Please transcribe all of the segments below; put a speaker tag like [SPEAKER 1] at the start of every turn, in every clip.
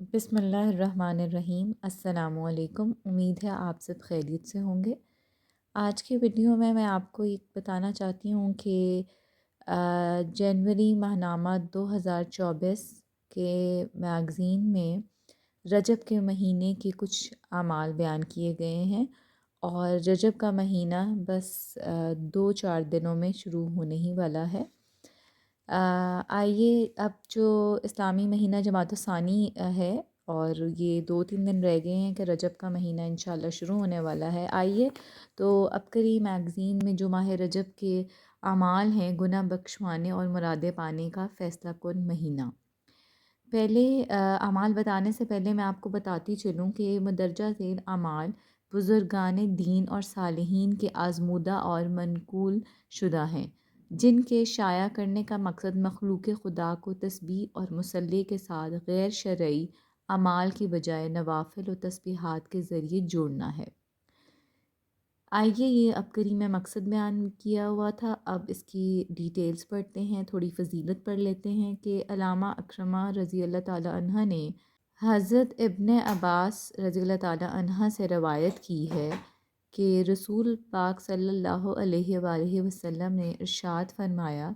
[SPEAKER 1] بسم اللہ الرحمن الرحیم۔ السلام علیکم، امید ہے آپ سب خیریت سے ہوں گے۔ آج کی ویڈیو میں آپ کو ایک بتانا چاہتی ہوں کہ جنوری ماہنامہ 2024 کے میگزین میں رجب کے مہینے کے کچھ اعمال بیان کیے گئے ہیں، اور رجب کا مہینہ بس 2-4 دنوں میں شروع ہونے ہی والا ہے۔ آئیے اب جو اسلامی مہینہ جمادی الثانی ہے، اور یہ 2-3 دن رہ گئے ہیں کہ رجب کا مہینہ انشاءاللہ شروع ہونے والا ہے۔ آئیے تو ابکری میگزین میں جو ماہ رجب کے اعمال ہیں، گناہ بخشوانے اور مرادیں پانے کا فیصلہ کن مہینہ۔ پہلے اعمال بتانے سے پہلے میں آپ کو بتاتی چلوں کہ مندرجہ ذیل اعمال بزرگان دین اور صالحین کے آزمودہ اور منقول شدہ ہیں، جن کے شائع کرنے کا مقصد مخلوق خدا کو تسبیح اور مصلی کے ساتھ غیر شرعی اعمال کی بجائے نوافل و تسبیحات کے ذریعے جوڑنا ہے۔ آئیے یہ عبقری میں مقصد بیان کیا ہوا تھا، اب اس کی ڈیٹیلز پڑھتے ہیں، تھوڑی فضیلت پڑھ لیتے ہیں کہ علامہ اکرمہ رضی اللہ تعالی عنہ نے حضرت ابن عباس رضی اللہ تعالی عنہ سے روایت کی ہے کہ رسول پاک صلی اللہ علیہ وآلہ وسلم نے ارشاد فرمایا،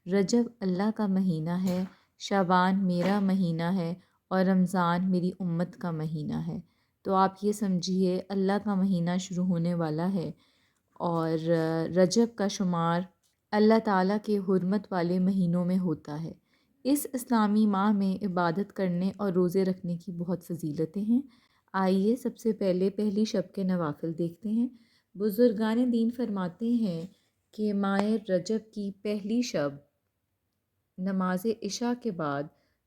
[SPEAKER 1] رجب اللہ کا مہینہ ہے، شعبان میرا مہینہ ہے، اور رمضان میری امت کا مہینہ ہے۔ تو آپ یہ سمجھیے اللہ کا مہینہ شروع ہونے والا ہے، اور رجب کا شمار اللہ تعالیٰ کے حرمت والے مہینوں میں ہوتا ہے۔ اس اسلامی ماہ میں عبادت کرنے اور روزے رکھنے کی بہت فضیلتیں ہیں۔ آئیے سب سے پہلے پہلی شب کے نوافل دیکھتے ہیں۔ بزرگان دین فرماتے ہیں کہ ماہ رجب کی پہلی شب نماز عشاء کے بعد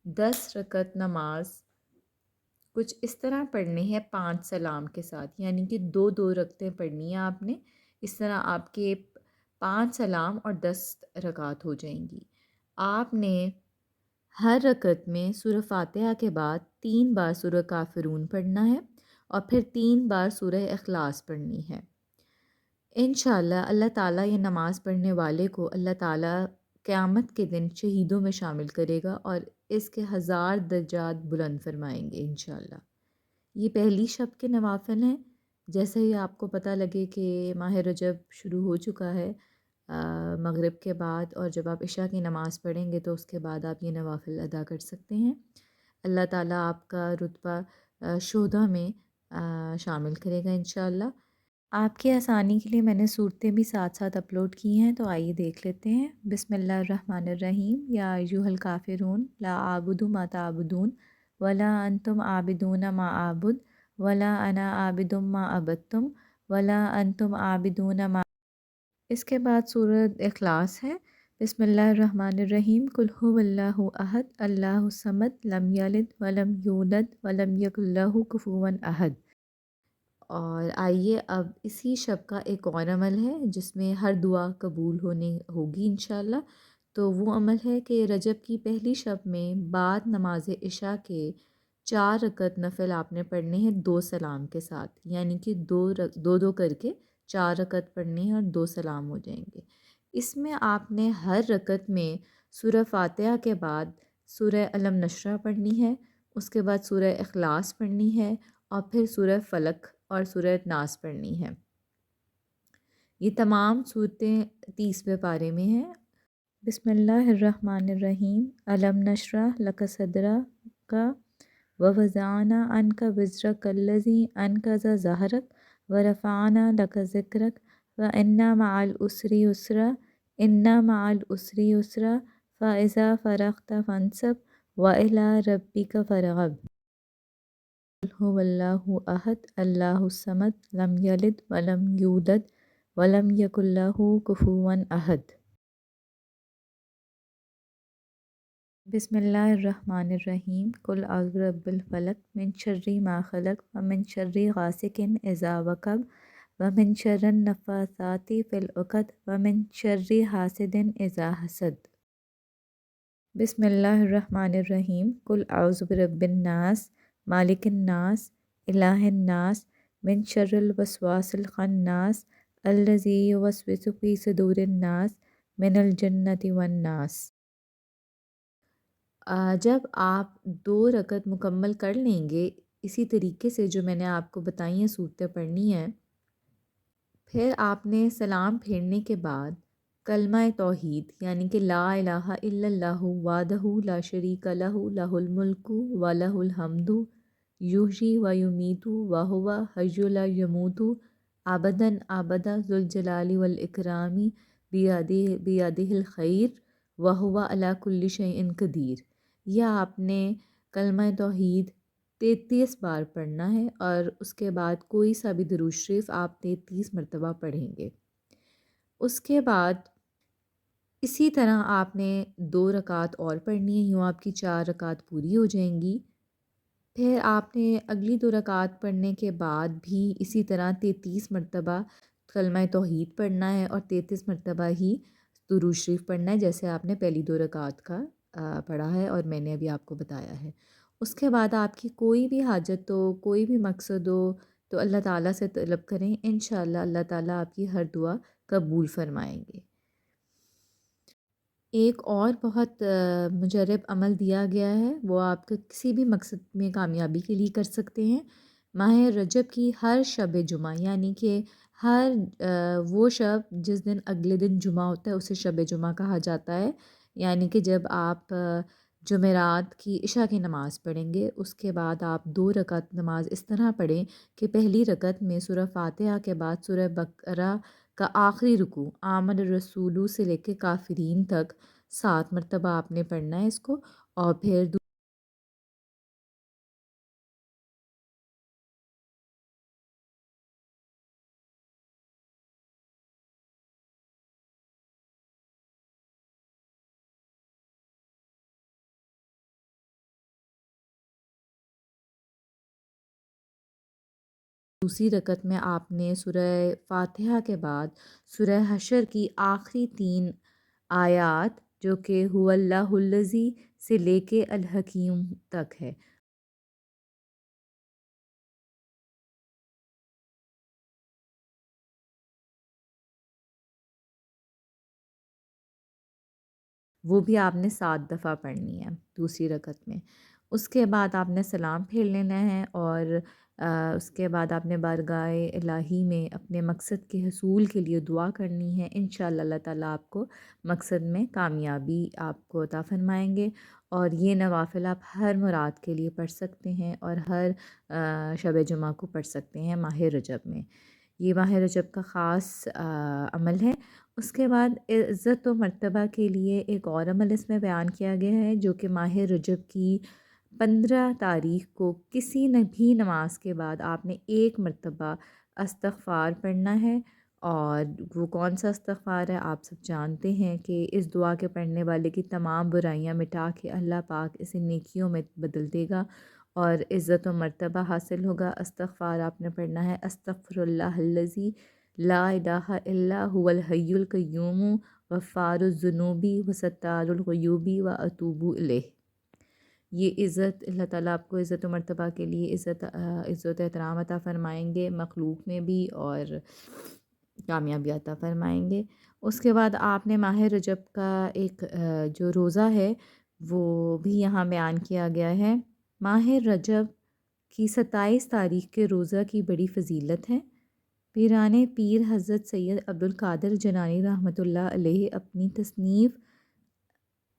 [SPEAKER 1] 10 رکعت نماز کچھ اس طرح پڑھنی ہے 5 سلام کے ساتھ، یعنی کہ 2 رکعتیں پڑھنی ہیں آپ نے۔ اس طرح آپ کے 5 سلام اور 10 رکعت ہو جائیں گی۔ آپ نے ہر رکعت میں سورہ فاتحہ کے بعد 3 بار سورہ کافرون پڑھنا ہے، اور پھر 3 بار سورہ اخلاص پڑھنی ہے۔ انشاءاللہ اللہ تعالیٰ یہ نماز پڑھنے والے کو اللہ تعالیٰ قیامت کے دن شہیدوں میں شامل کرے گا، اور اس کے 1000 درجات بلند فرمائیں گے انشاءاللہ۔ یہ پہلی شب کے نوافل ہیں۔ جیسے ہی آپ کو پتہ لگے کہ ماہ رجب شروع ہو چکا ہے مغرب کے بعد، اور جب آپ عشاء کی نماز پڑھیں گے تو اس کے بعد آپ یہ نوافل ادا کر سکتے ہیں۔ اللہ تعالیٰ آپ کا رتبہ شہداء میں شامل کرے گا انشاءاللہ۔ آپ کی آسانی کے لیے میں نے صورتیں بھی ساتھ ساتھ اپلوڈ کی ہیں، تو آئیے دیکھ لیتے ہیں۔ بسم اللہ الرحمن الرحیم۔ یا ایھا الکافرون لا اعبد ما تعبدون ولا انتم عابدون ما اعبد ولا انا عابد ما عبدتم ولا انتم عابدون ما۔ اس کے بعد سورۃ اخلاص ہے۔ بسم اللہ الرحمن الرحیم۔ قل ھو اللہ احد اللہ الصمد لم یلد ولم یولد ولم یکن لہ کفوا احد۔ اور آئیے اب اسی شب کا ایک اور عمل ہے جس میں ہر دعا قبول ہوگی انشاءاللہ۔ تو وہ عمل ہے کہ رجب کی پہلی شب میں بعد نماز عشاء کے 4 رکعت نفل آپ نے پڑھنے ہیں 2 سلام کے ساتھ، یعنی کہ دو کر کے 4 رکعت پڑھنے ہیں اور 2 سلام ہو جائیں گے۔ اس میں آپ نے ہر رکعت میں سورہ فاتحہ کے بعد سورہ علم نشرہ پڑھنی ہے، اس کے بعد سورہ اخلاص پڑھنی ہے، اور پھر سورہ فلق اور سورہ ناس پڑھنی ہے۔ یہ تمام صورتیں 30ویں پارے میں ہیں۔ بسم اللہ الرحمن الرحیم۔ علم نشرح لک صدرک ووضعنا عنک وزرک الذی انقض ظہرک ورفعنا لک ذکرک وان مع العسر یسرا ان مع العسر یسرا فاذا فرغت فانصب والی ربک فارغب۔ قل ھو اللہ احد اللہ الصمد لم یلد ولم یولد ولم یکن لہ کفوا احد۔ بسم اللہ الرحمن الرحیم۔ قل اعوذ برب الفلق من شر ما خلق ومن شر غاسق اذا وقب ومن شر النفاثات فی العقد ومن شر حاسد اذا حسد۔ بسم اللہ الرحمن الرحیم۔ قل اعوذ برب الناس مالک الناس الہ الناس من شر الوسواس الخناس الذی یوسوس فی صدور الناس من الجنۃ والناس۔ جب آپ 2 رکعت مکمل کر لیں گے اسی طریقے سے جو میں نے آپ کو بتائی ہیں صورتیں پڑھنی ہیں، پھر آپ نے سلام پھیرنے کے بعد کلمہ توحید یعنی کہ لا الہ الا اللہ وحدہ لا شریک لہ لہ الملک و لہ الحمد یحیی و یمیت و ھو حی لا یموت ابدا ابدا ذو الجلال والاکرام بیدہ الخیر و ھو علی کل شیء قدیر۔ یہ آپ نے کلمہ توحید 33 بار پڑھنا ہے اور اس کے بعد کوئی سا بھی درود شریف آپ 33 مرتبہ پڑھیں گے۔ اس کے بعد اسی طرح آپ نے 2 رکعت اور پڑھنی ہے، یوں آپ کی 4 رکعت پوری ہو جائیں گی۔ پھر آپ نے اگلی 2 رکعت پڑھنے کے بعد بھی اسی طرح 33 مرتبہ کلمہ توحید پڑھنا ہے اور 33 مرتبہ ہی درود شریف پڑھنا ہے، جیسے آپ نے پہلی 2 رکعت کا پڑھا ہے اور میں نے ابھی آپ کو بتایا ہے۔ اس کے بعد آپ کی کوئی بھی حاجت ہو، کوئی بھی مقصد ہو تو اللہ تعالیٰ سے طلب کریں، انشاءاللہ اللہ تعالیٰ آپ کی ہر دعا قبول فرمائیں گے۔ ایک اور بہت مجرب عمل دیا گیا ہے، وہ آپ کے کسی بھی مقصد میں کامیابی کے لیے کر سکتے ہیں۔ ماہ رجب کی ہر شب جمعہ یعنی کہ ہر وہ شب جس دن اگلے دن جمعہ ہوتا ہے اسے شب جمعہ کہا جاتا ہے، یعنی کہ جب آپ جمعرات کی عشاء کی نماز پڑھیں گے اس کے بعد آپ 2 رکعت نماز اس طرح پڑھیں کہ پہلی رکعت میں سورہ فاتحہ کے بعد سورہ بقرہ کا آخری رکوع آمن الرسول سے لے کے کافرین تک 7 مرتبہ آپ نے پڑھنا ہے اس کو، اور پھر دوسری رکعت میں آپ نے سورہ فاتحہ کے بعد سورہ حشر کی آخری 3 آیات جو کہ هو اللہ الذی سے لے کے الحکیم تک ہے، وہ بھی آپ نے 7 دفعہ پڑھنی ہے دوسری رکعت میں۔ اس کے بعد آپ نے سلام پھیر لینا ہے اور اس کے بعد آپ نے بارگاہ الہی میں اپنے مقصد کے حصول کے لیے دعا کرنی ہے، انشاءاللہ اللہ تعالیٰ آپ کو مقصد میں کامیابی آپ کو عطا فرمائیں گے۔ اور یہ نوافل آپ ہر مراد کے لیے پڑھ سکتے ہیں اور ہر شب جمعہ کو پڑھ سکتے ہیں ماہ رجب میں۔ یہ ماہ رجب کا خاص عمل ہے۔ اس کے بعد عزت و مرتبہ کے لیے ایک اور عمل اس میں بیان کیا گیا ہے جو کہ ماہ رجب کی 15 تاریخ کو کسی نہ بھی نماز کے بعد آپ نے 1 مرتبہ استغفار پڑھنا ہے، اور وہ کون سا استغفار ہے آپ سب جانتے ہیں کہ اس دعا کے پڑھنے والے کی تمام برائیاں مٹا کے اللہ پاک اسے نیکیوں میں بدل دے گا اور عزت و مرتبہ حاصل ہوگا۔ استغفار آپ نے پڑھنا ہے، استغفر اللہ الذی لا الہ الا هو الحی القیوم غفار الذنوب وستار الغیوب و اتوب الیہ۔ یہ عزت اللہ تعالیٰ آپ کو عزت و مرتبہ کے لیے عزت و احترام عطا فرمائیں گے، مخلوق میں بھی اور کامیابی عطا فرمائیں گے۔ اس کے بعد آپ نے ماہ رجب کا ایک جو روزہ ہے وہ بھی یہاں بیان کیا گیا ہے۔ ماہ رجب کی 27 تاریخ کے روزہ کی بڑی فضیلت ہے۔ پیران پیر حضرت سید عبدالقادر جیلانی رحمۃ اللہ علیہ اپنی تصنیف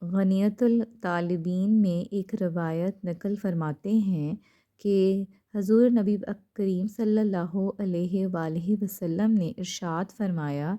[SPEAKER 1] غنیۃ الطالبین میں ایک روایت نقل فرماتے ہیں کہ حضور نبی کریم صلی اللہ علیہ وآلہ وسلم نے ارشاد فرمایا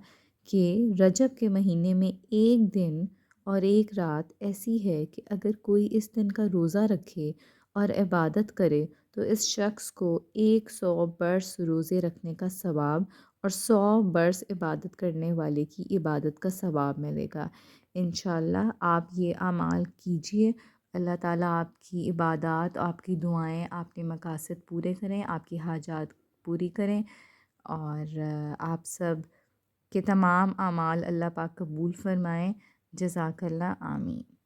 [SPEAKER 1] کہ رجب کے مہینے میں ایک دن اور ایک رات ایسی ہے کہ اگر کوئی اس دن کا روزہ رکھے اور عبادت کرے تو اس شخص کو 100 برس روزے رکھنے کا ثواب اور 100 برس عبادت کرنے والے کی عبادت کا ثواب ملے گا۔ انشاءاللہ آپ یہ اعمال کیجئے، اللہ تعالیٰ آپ کی عبادات، آپ کی دعائیں، آپ کے مقاصد پورے کریں، آپ کی حاجات پوری کریں، اور آپ سب کے تمام اعمال اللہ پاک قبول فرمائیں۔ جزاک اللہ، آمین۔